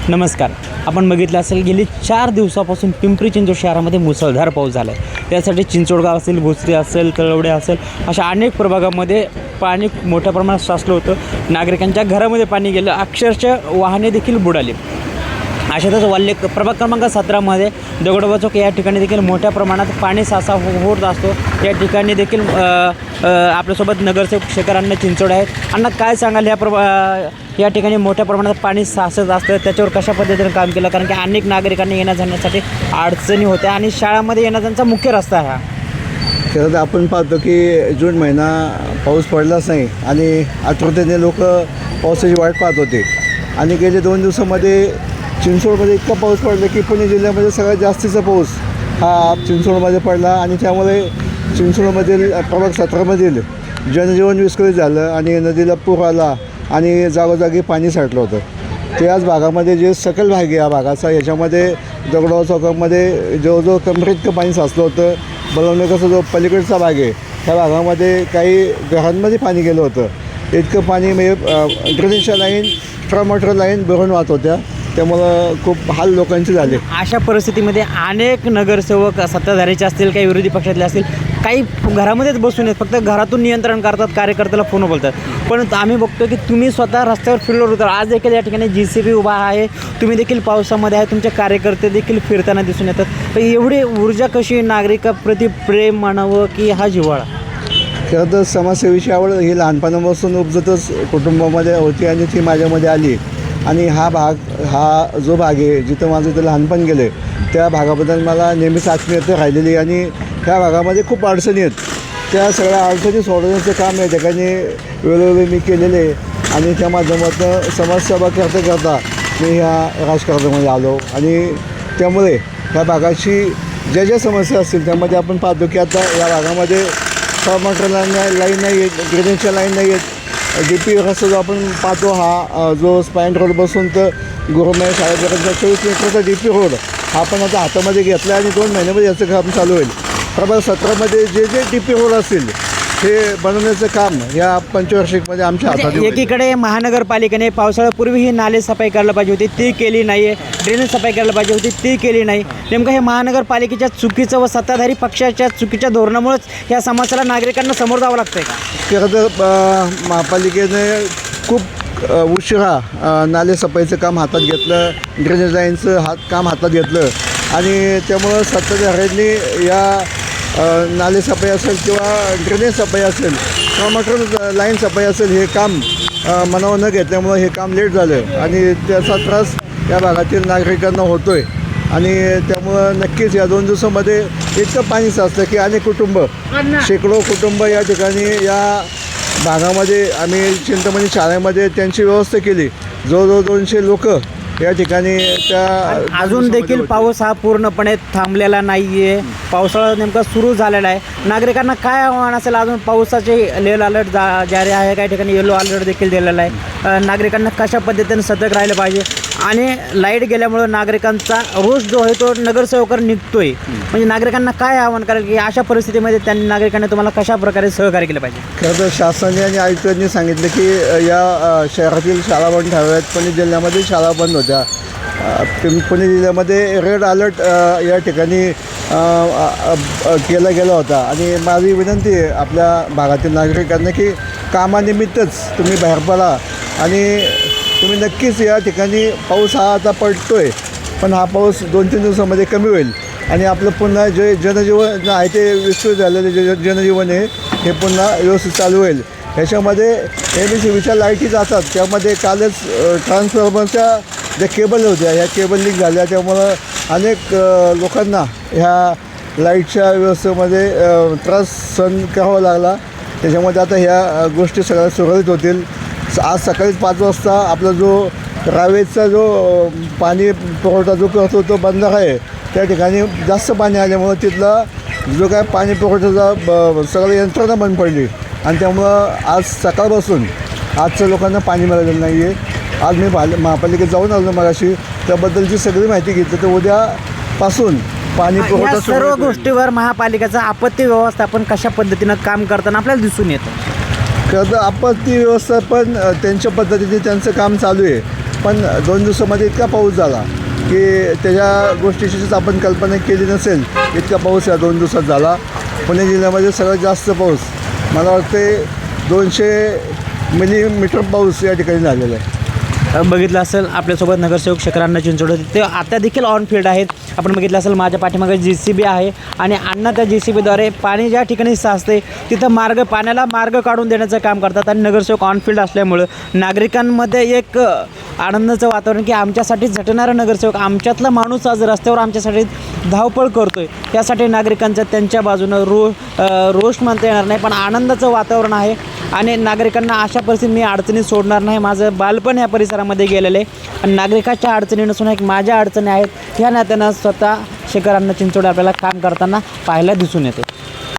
नमस्कार. आपण बघितलं असेल गेली 4 दिवसापासून पिंपरी चिंचवड शहरामध्ये मुसळधार पाऊस झाला आहे. त्यासाठी चिंचवडगाव असेल, भोसरी असेल, तळवडे असेल अशा अनेक प्रभागामध्ये पाणी मोठ्या प्रमाणात साचलं होतं. नागरिकांच्या घरामध्ये पाणी गेलं, अक्षरशः वाहने देखील बुडाली. अशातच वाल्ले प्रभाग क्रमांक 17मध्ये दगडोबा चौक या ठिकाणी देखील मोठ्या प्रमाणात पाणी साचा होत असतो. या ठिकाणी देखील आपल्यासोबत नगरसेवक शेखर अण्णा चिंचोडे आहेत. अण्णा, काय सांगाल या ठिकाणी मोठ्या प्रमाणात पाणी साचत असतं, त्याच्यावर कशा पद्धतीने काम केलं? कारण की अनेक नागरिकांना येण्या जाण्यासाठी अडचणी होत्या आणि शाळांमध्ये येण्याजाण्याचा मुख्य रस्ता हा. खरं तर आपण पाहतो की जून महिना पाऊस पडलाच नाही आणि आतुरतेने लोक पावसाची वाट पाहत होते. आणि गेल्या 2 दिवसामध्ये चिंचवडमध्ये इतका पाऊस पडला की पुणे जिल्ह्यामध्ये सगळ्यात जास्तीचा पाऊस हा चिंचवडमध्ये पडला आणि त्यामुळे चिंचवडमधील प्रभाग 17मधील जनजीवन विस्कळीत झालं आणि नदीला पूर आला आणि जागोजागी पाणी साठलं होतं. त्याच भागामध्ये जे सकल भाग आहे या भागाचा, याच्यामध्ये दगडोबा चौकामध्ये जवळजवळ कमरेइतकं पाणी साचलं होतं. बलवणीचा जो पलीकडचा भाग आहे त्या भागामध्ये काही घरांमध्ये पाणी गेलं होतं. इतकं पाणी म्हणजे ड्रेनेजच्या लाईन, ट्रामॉटर लाईन भरून वाहत होत्या, त्यामुळं खूप हाल लोकांचे झाले. अशा परिस्थितीमध्ये अनेक नगरसेवक सत्ताधारीचे असतील, काही विरोधी पक्षातले असतील, काही घरामध्येच बसून फक्त घरातून नियंत्रण करतात, कार्यकर्त्याला फोन बोलतात. पण आम्ही बघतो की तुम्ही स्वतः रस्त्यावर फिरलो होता. आज देखील या ठिकाणी JCB उभा आहे, तुम्ही देखील पावसामध्ये आहे, तुमचे कार्यकर्ते देखील फिरताना दिसून येतात. तर एवढी ऊर्जा कशी, नागरिकाप्रती प्रेम म्हणावं की हा जिव्हाळा? खरं तर समाजसेवेची आवड ही लहानपणापासून उपजतच कुटुंबामध्ये होती आणि ती माझ्यामध्ये आली. आणि हा जो भाग आहे जिथं माझं इथं लहानपण गेलं, त्या भागाबद्दल मला नेहमीच आत्मीयता राहिलेली. आणि त्या भागामध्ये खूप अडचणी आहेत, त्या सगळ्या अडचणी सोडवण्याचं काम या ठिकाणी वेळोवेळी मी केलेले आहे. आणि त्या माध्यमातून समाजसेवा करता मी ह्या राजकारणामध्ये आलो. आणि त्यामुळे ह्या भागाची ज्या समस्या असतील त्यामध्ये आपण पाहतो की आता या भागामध्ये ट्रामॉटर लाईन नाही आहेत, ड्रेनेजच्या लाईन नाही आहेत. DP रस्ता जो आपण पाहतो हा जो स्पाईन रोडपासून तर गुरुमय शाळेपर्यंत 24 मीटरचा DP रोड हा पण आता हातामध्ये घेतला आणि 2 महिन्यामध्ये याचं काम चालू होईल. प्रभाग 17मध्ये जे DP रोड असतील हे बनवण्याचं काम या पंचवार्षिकमध्ये आमच्या हातात. एकीकडे महानगरपालिकेने पावसाळ्यापूर्वी ही नाले सफाई करायला पाहिजे होती, ती केली नाही आहे. ड्रेनेज सफाई करायला पाहिजे होती, ती केली नाही. नेमकं हे महानगरपालिकेच्या चुकीचं व सत्ताधारी पक्षाच्या चुकीच्या धोरणामुळेच या समस्येला नागरिकांना समोर जावं लागतं आहे का? खरं तर महापालिकेने खूप उशिरा नाले सफाईचं काम हातात घेतलं, ड्रेनेज लाईनचं काम हातात घेतलं आणि त्यामुळं सत्ताधाऱ्यांनी या नाले सफाई असेल किंवा ड्रेनेज सफाई असेल, ट्रामॉटर लाईन सफाई असेल, हे काम मनावर न घेतल्यामुळं हे काम लेट झालं आणि त्याचा त्रास या भागातील नागरिकांना होतो आहे. आणि त्यामुळं नक्कीच या 2 दिवसामध्ये इतकं पाणी साचलं की अनेक कुटुंब, शेकडो कुटुंब या ठिकाणी या भागामध्ये आम्ही चिंतामणी शाळेमध्ये त्यांची व्यवस्था केली. जवळजवळ 200 लोक या ठिकाणी त्या अजून देखील पाऊस हा पूर्णपणे थांबलेला नाही आहे. पावसाळा नेमका सुरू झालेला आहे. नागरिकांना काय आव्हान असेल? अजून पावसाचे येलो अलर्ट जारी आहे, काही ठिकाणी येलो अलर्ट देखील दिलेला आहे. नागरिकांना कशा पद्धतीने सतर्क राहिलं पाहिजे? आणि लाईट गेल्यामुळं नागरिकांचा रोष जो आहे तो नगरसेवकावर निघतोय. म्हणजे नागरिकांना काय आव्हान करेल की अशा परिस्थितीमध्ये त्यांनी नागरिकांनी तुम्हाला कशा प्रकारे सहकार्य केलं पाहिजे? खरं तर शासनाने आणि आयुक्तांनी सांगितलं की या शहरातील शाळा बंद ठेवाव्यात. पुणे जिल्ह्यामध्ये शाळा बंद होत्या. पुणे जिल्ह्यामध्ये रेड अलर्ट या ठिकाणी केला गेला होता. आणि माझी विनंती आहे आपल्या भागातील नागरिकांना की कामानिमित्तच तुम्ही बाहेर पडा आणि तुम्ही नक्कीच या ठिकाणी पाऊस हा आता पडतो आहे, पण हा पाऊस 2-3 दिवसामध्ये कमी होईल आणि आपलं पुन्हा जे जनजीवन आहे ते विस्कळीत झालेलं जे जनजीवन आहे हे पुन्हा व्यवस्थित चालू होईल. ह्याच्यामध्ये MSCBच्या लाईटी जातात, त्यामध्ये कालच ट्रान्सफॉर्मरच्या ज्या केबल होत्या ह्या केबल लीक झाल्या, त्यामुळं अनेक लोकांना ह्या लाईटच्या व्यवस्थेमध्ये त्रास सहन करावा लागला. त्याच्यामध्ये आता ह्या गोष्टी सगळ्या सुरळीत होतील. आज सकाळी 5 वाजता आपला जो रावेचा जो पाणी पुरवठा जो करतो तो बंधारा आहे, त्या ठिकाणी जास्त पाणी आल्यामुळं तिथला जो काय पाणी पुरवठ्याचा सगळं यंत्रणा बंद पडली आणि त्यामुळं आज सकाळपासून आजच्या लोकांना पाणी मिळालेलं नाही आहे. आज मी महापालिकेत जाऊन आलो मगाशी, त्याबद्दलची सगळी माहिती घेतली. तर उद्यापासून पाणी पुरवठा सर्व गोष्टीवर महापालिकेचं आपत्ती व्यवस्थापन कशा पद्धतीनं काम करताना आपल्याला दिसून येतं. खरं तर आपत्ती व्यवस्थापन त्यांच्या पद्धतीने त्यांचं काम चालू आहे, पण 2 दिवसामध्ये इतका पाऊस झाला की त्याच्या गोष्टीचीच आपण कल्पना केली नसेल. इतका पाऊस या 2 दिवसात झाला. पुणे जिल्ह्यामध्ये सगळ्यात जास्त पाऊस मला वाटते 200 मिलीमीटर पाऊस या ठिकाणी झालेला आहे. बघितलं असेल आपल्यासोबत नगरसेवक शेखर अण्णा चिंचोडे ते आता देखील ऑन फील्ड आहेत. आपण बघितलं असेल माझ्या पाठीमागे JCB आहे आणि अण्णा त्या JCBद्वारे पाणी ज्या ठिकाणी साचते तिथं पाण्याला मार्ग काढून देण्याचं काम करतात. आणि नगरसेवक ऑन फील्ड असल्यामुळं नागरिकांमध्ये एक आनंदाचं वातावरण की आमच्यासाठी झटणारा नगरसेवक, आमच्यातला माणूस आज रस्त्यावर आमच्यासाठी धावपळ करतो आहे. त्यासाठी नागरिकांचं त्यांच्या बाजूनं रोष म्हणता येणार नाही पण आनंदाचं वातावरण आहे. आणि नागरिकांना अशा परिस्थितीत मी अडचणी सोडणार नाही. माझं बालपण ह्या परिसरामध्ये गेलेलं आहे आणि नागरिकाच्या अडचणी नसून एक माझ्या अडचणी आहेत ह्या नात्यानं स्वतः शेखर अण्णा चिंचोडे आपल्याला काम करताना पाहायला दिसून येते.